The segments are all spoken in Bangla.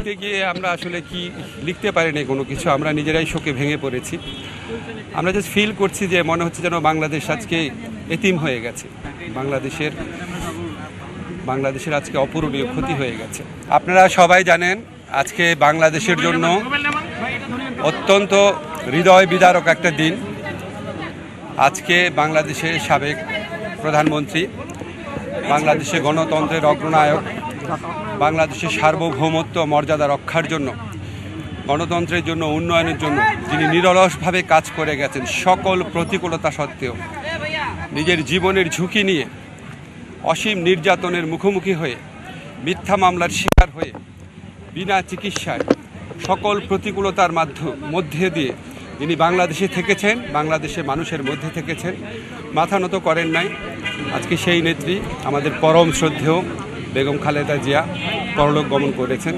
লিখতে গিয়ে আমরা আসলে কি লিখতে পারিনি কোনো কিছু, আমরা নিজেরাই শোকে ভেঙে পড়েছি। আমরা জাস্ট ফিল করছি যে মনে হচ্ছে যেন বাংলাদেশ আজকে এতিম হয়ে গেছে, বাংলাদেশের আজকে অপূরণীয় ক্ষতি হয়ে গেছে। আপনারা সবাই জানেন আজকে বাংলাদেশের জন্য অত্যন্ত হৃদয় বিদারক একটা দিন। আজকে বাংলাদেশের সাবেক প্রধানমন্ত্রী, বাংলাদেশের গণতন্ত্রের অগ্রনায়ক, বাংলাদেশের সার্বভৌমত্ব মর্যাদা রক্ষার জন্য, গণতন্ত্রের জন্য, উন্নয়নের জন্য যিনি নিরলসভাবে কাজ করে গেছেন, সকল প্রতিকূলতা সত্ত্বেও নিজের জীবনের ঝুঁকি নিয়ে অসীম নির্যাতনের মুখোমুখি হয়ে, মিথ্যা মামলার শিকার হয়ে, বিনা চিকিৎসায় সকল প্রতিকূলতার মধ্যে দিয়ে যিনি বাংলাদেশে থেকেছেন, বাংলাদেশের মানুষের মধ্যে থেকেছেন, মাথা নত করেন নাই। আজকে সেই নেত্রী আমাদের পরম শ্রদ্ধেয় বেগম খালেদা জিয়া পরলোক গমন করেছেন।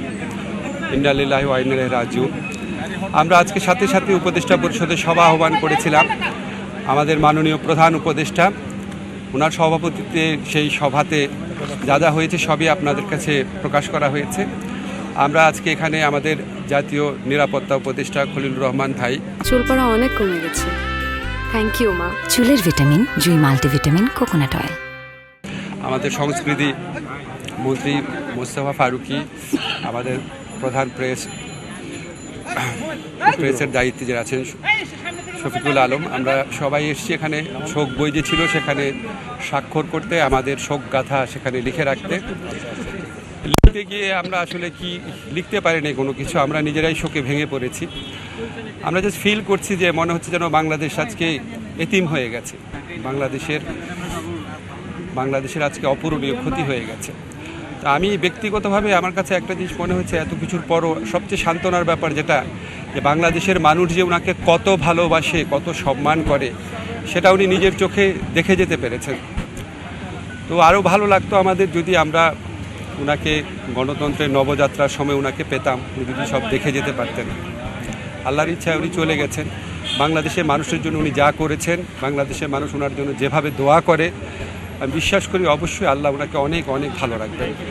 ইন্না লিল্লাহি ওয়া ইন্না ইলাইহি রাজিউন। আমরা আজকে সাথে সাথে উপদেষ্টা পরিষদের সভা আহ্বান করেছিলাম। আমাদের মাননীয় প্রধান উপদেষ্টা, ওনার সভাপতিত্বে সেই সভাতে যা হয়েছে সবই আপনাদের কাছে প্রকাশ করা হয়েছে। আমরা আজকে এখানে আমাদের জাতীয় নিরাপত্তা উপদেষ্টা খলিলুর রহমান ভাই, চুল পড়া অনেক কমে গেছে, থ্যাংক ইউ মা। চুলের ভিটামিন জুই মাল্টিভিটামিন কোকোনাট অয়েল। আমাদের সংস্কৃতি মন্ত্রী মোস্তফা ফারুকী, আমাদের প্রধান প্রেসের দায়িত্বে যে আছেন শফিকুল আলম, আমরা সবাই এসেছি এখানে শোক বই যে ছিল সেখানে স্বাক্ষর করতে, আমাদের শোক গাথা সেখানে লিখে রাখতে। লিখতে গিয়ে আমরা আসলে কি লিখতে পারিনি কোনো কিছু, আমরা নিজেরাই শোকে ভেঙে পড়েছি। আমরা জাস্ট ফিল করছি যে মনে হচ্ছে যেন বাংলাদেশ আজকে এতিম হয়ে গেছে, বাংলাদেশের আজকে অপূরণীয় ক্ষতি হয়ে গেছে। তা আমি ব্যক্তিগতভাবে আমার কাছে একটা জিনিস মনে হচ্ছে, এত কিছুর পরও সবচেয়ে সান্ত্বনার ব্যাপার যেটা, যে বাংলাদেশের মানুষ যে ওনাকে কত ভালোবাসে, কত সম্মান করে, সেটা উনি নিজের চোখে দেখে যেতে পেরেছেন। তো আরও ভালো লাগতো আমাদের যদি আমরা ওনাকে গণতন্ত্রের নবযাত্রার সময় ওনাকে পেতাম, উনি যদি সব দেখে যেতে পারতেন। আল্লাহর ইচ্ছায় উনি চলে গেছেন। বাংলাদেশের মানুষের জন্য উনি যা করেছেন, বাংলাদেশের মানুষ ওনার জন্য যেভাবে দোয়া করে, আমি বিশ্বাস করি অবশ্যই আল্লাহ ওনাকে অনেক অনেক ভালো রাখবেন।